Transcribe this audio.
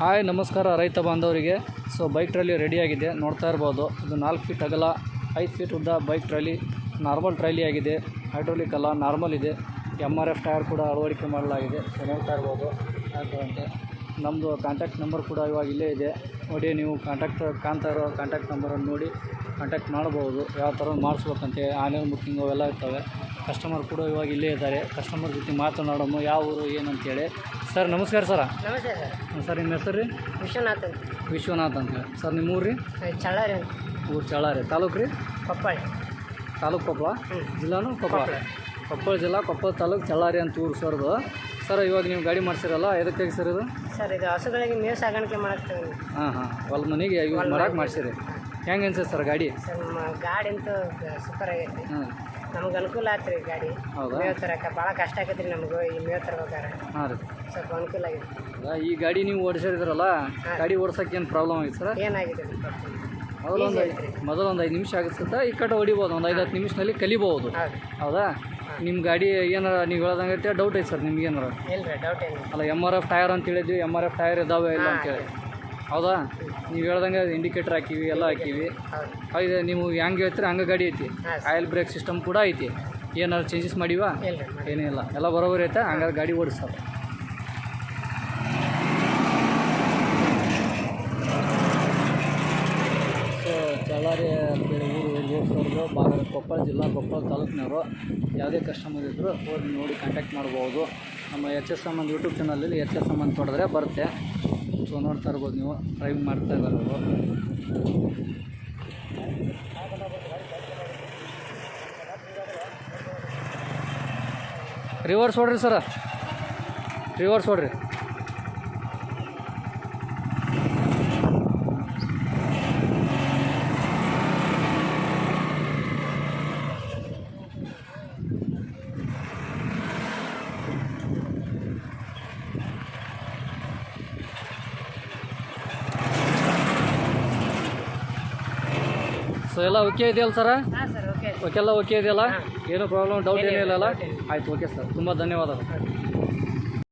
Hi ನಮಸ್ಕಾರ ರೈತ ಬಾಂಧವರಿಗೆ. ಬೈಕ್ ಟ್ರಾಲಿ ರೆಡಿಯಾಗಿದೆ, ನೋಡ್ತಾ ಇರ್ಬೋದು. ಇದು 4 ಫೀಟ್ ಅಗಲ 5 ಫೀಟ್ ಉದ್ದ ಬೈಕ್ ಟ್ರಾಲಿ, ನಾರ್ಮಲ್ ಟ್ರಾಲಿ ಆಗಿದೆ. ಹೈಡ್ರೋಲಿಕ್ ಅಲ್ಲ, ನಾರ್ಮಲ್ ಇದೆ. MRF ಟೈರ್ ಕೂಡ ಅಳವಡಿಕೆ ಮಾಡಲಾಗಿದೆ. ನೋಡ್ತಾ ಇರ್ಬೋದು. ಅಂತ ನಮ್ಮದು ಕಾಂಟ್ಯಾಕ್ಟ್ ನಂಬರ್ ಕೂಡ ಇವಾಗ ಇಲ್ಲೇ ಇದೆ ನೋಡಿ. ನೀವು ಕಾಣ್ತಾ ಇರೋ ಕಾಂಟ್ಯಾಕ್ಟ್ ನಂಬರನ್ನು ನೋಡಿ ಕಾಂಟ್ಯಾಕ್ಟ್ ಮಾಡ್ಬೋದು. ಯಾವ ಥರ ಮಾಡಿಸ್ಬೇಕಂತೆ, ಆನ್ಲೈನ್ ಬುಕ್ಕಿಂಗ್ ಅವೆಲ್ಲ ಇರ್ತವೆ. ಕಸ್ಟಮರ್ ಕೂಡ ಇವಾಗ ಇಲ್ಲೇ ಇದ್ದಾರೆ. ಕಸ್ಟಮರ್ ಜೊತೆ ಮಾತನಾಡೋಣ, ಯಾವ ಊರು ಏನಂತೇಳಿ. ಸರ್ ನಮಸ್ಕಾರ ಸರ. ನಮಸ್ತೆ ಸರ್. ಸರ್ ನಿಮ್ಮ ಹೆಸರು ರೀ? ವಿಶ್ವನಾಥ್ ಅಂತ. ವಿಶ್ವನಾಥ್ ಅಂತ ಹೇಳಿ. ಸರ್ ನಿಮ್ಮ ಊರು ರೀ? ಚಳ್ಳಾರಿ ಅಂತ. ಊರು ಚಳ್ಳಾರಿ. ತಾಲೂಕು ರೀ? ಕೊಪ್ಪಳ. ತಾಲೂಕು ಕೊಪ್ಪಳ, ಜಿಲ್ಲಾನು ಕೊಪ್ಪಳ. ಕೊಪ್ಪಳ ಜಿಲ್ಲಾ, ಕೊಪ್ಪಳ ತಾಲೂಕು, ಚಳ್ಳಾರಿ ಅಂತ ಊರು ಸರ್ದು. ಸರ್ ಇವಾಗ ನೀವು ಗಾಡಿ ಮಾಡ್ಸಿರಲ್ಲ, ಎದಕ್ಕಾಗಿ ಸರ್ ಇದು? ಸರ್ ಇದು ಹಸುಗಳಿಗೆ ಮೇವು ಸಾಗಾಣಿಕೆ ಮಾಡಕ್ಕೆ. ಹಾಂ ಹೊಲ ಮನೆಗೆ ಯೂಸ್ ಮಾಡಕ್ಕೆ ಮಾಡ್ಸಿರಿ. ಹೆಂಗೆ ಅನ್ಸುತ್ತೆ ಸರ್ ಗಾಡಿ? ಸರ್ ನಮ್ಮ ಗಾಡಿ ಅಂತೂ ಸೂಪರ್ ಆಗೈತಿ. ನಮ್ಗೆ ಅನುಕೂಲ ಆಯ್ತು ರೀ ಗಾಡಿ. ಹೌದಾ? ಮೇವು ತರಕ್ಕೆ ಭಾಳ ಕಷ್ಟ ಆಗೈತೆ ರೀ ನಮಗೂ ಈ ಮೇವು ತರ್ಬೇಕಾರೆ. ಹಾಂ ರೀ. ಸ್ವಲ್ಪ ಅನುಕೂಲ ಆಗೈತೆ. ಈ ಗಾಡಿ ನೀವು ಓಡಿಸಿದ್ರಲ್ಲ, ಗಾಡಿ ಓಡ್ಸೋಕೆ ಏನು ಪ್ರಾಬ್ಲಮ್ ಆಗಿತ್ತು ಸರ್? ಏನಾಗಿದೆ ರೀ? ಮೊದಲು ಒಂದು 5 ನಿಮಿಷ ಆಗುತ್ತೆ. ಈ ಕಡೆ ಹೊಡಿಬೋದು, ಒಂದು 5-10 ನಿಮಿಷದಲ್ಲಿ ಕಲಿಬೋದು. ಹೌದಾ? ನಿಮ್ಮ ಗಾಡಿ ಏನಾರ ನೀವು ಹೇಳ್ದಂಗೆ ಐತೆ, ಡೌಟ್ ಐತೆ ಸರ್ ನಿಮ್ಗೆ ಏನಾರ? ಇಲ್ಲ ರೀ, ಡೌಟ್ ಏನು ಅಲ್ಲ, MRF ಟೈರ್ ಅಂತ ಹೇಳಿದ್ವಿ. MRF ಟೈರ್ ಇದಾವೆ ಇಲ್ಲ ಅಂತೇಳಿ. ಹೌದಾ? ನೀವು ಹೇಳ್ದಂಗೆ ಇಂಡಿಕೇಟರ್ ಹಾಕಿವಿ, ಎಲ್ಲ ಹಾಕಿವಿ. ಹೌದು. ನೀವು ಹೆಂಗೆ ಹೇಳ್ತೀರಿ ಹಂಗೆ ಗಾಡಿ ಐತಿ. ಆಯಿಲ್ ಬ್ರೇಕ್ ಸಿಸ್ಟಮ್ ಕೂಡ ಐತಿ. ಏನಾರು ಚೇಂಜಸ್ ಮಾಡಿವಾ? ಏನೇ ಇಲ್ಲ, ಎಲ್ಲ ಬರೋಬರಿ ಐತೆ. ಹಂಗಾದ್ರೆ ಗಾಡಿ ಓಡಿಸ್ತಾರೆ. ಚಳ್ಳಾರಿ ಅಂತೇಳಿ ಊರು ಓಡಿಸೋರು. ಕೊಪ್ಪಳ ಜಿಲ್ಲಾ, ಕೊಪ್ಪಳ ತಾಲೂಕಿನವರು. ಯಾವುದೇ ಕಸ್ಟಮರ್ ಇದ್ದರೂ ಹೋಗಿ ನೋಡಿ ಕಾಂಟ್ಯಾಕ್ಟ್ ಮಾಡ್ಬೋದು. ನಮ್ಮ HS ಸಂಬಂಧ ಯೂಟ್ಯೂಬ್ ಚಾನಲಲ್ಲಿ HS ಸಂಬಂಧ ತೊಡೆದ್ರೆ ಬರುತ್ತೆ. ನೋಡ್ತಾ ಇರ್ಬೋದು, ನೀವು ಡ್ರೈವಿಂಗ್ ಮಾಡ್ತಾ ಇದ್ದಾರೆ ಅವರು. ರಿವರ್ಸ್ ಹೊಡ್ರಿ ಸರ, ರಿವರ್ಸ್ ಹೊಡ್ರಿ. ಎಲ್ಲ ಓಕೆ ಇದೆಯಲ್ಲ ಸರ? ಹಾಂ ಸರ್, ಓಕೆ. ಓಕೆಲ್ಲ ಓಕೆ ಇದೆಯಲ್ಲ? ಏನೂ ಪ್ರಾಬ್ಲಮ್, ಡೌಟ್ ಏನೂ ಇಲ್ಲಲ್ಲ? ಆಯ್ತು, ಓಕೆ ಸರ್. ತುಂಬ ಧನ್ಯವಾದಗಳು.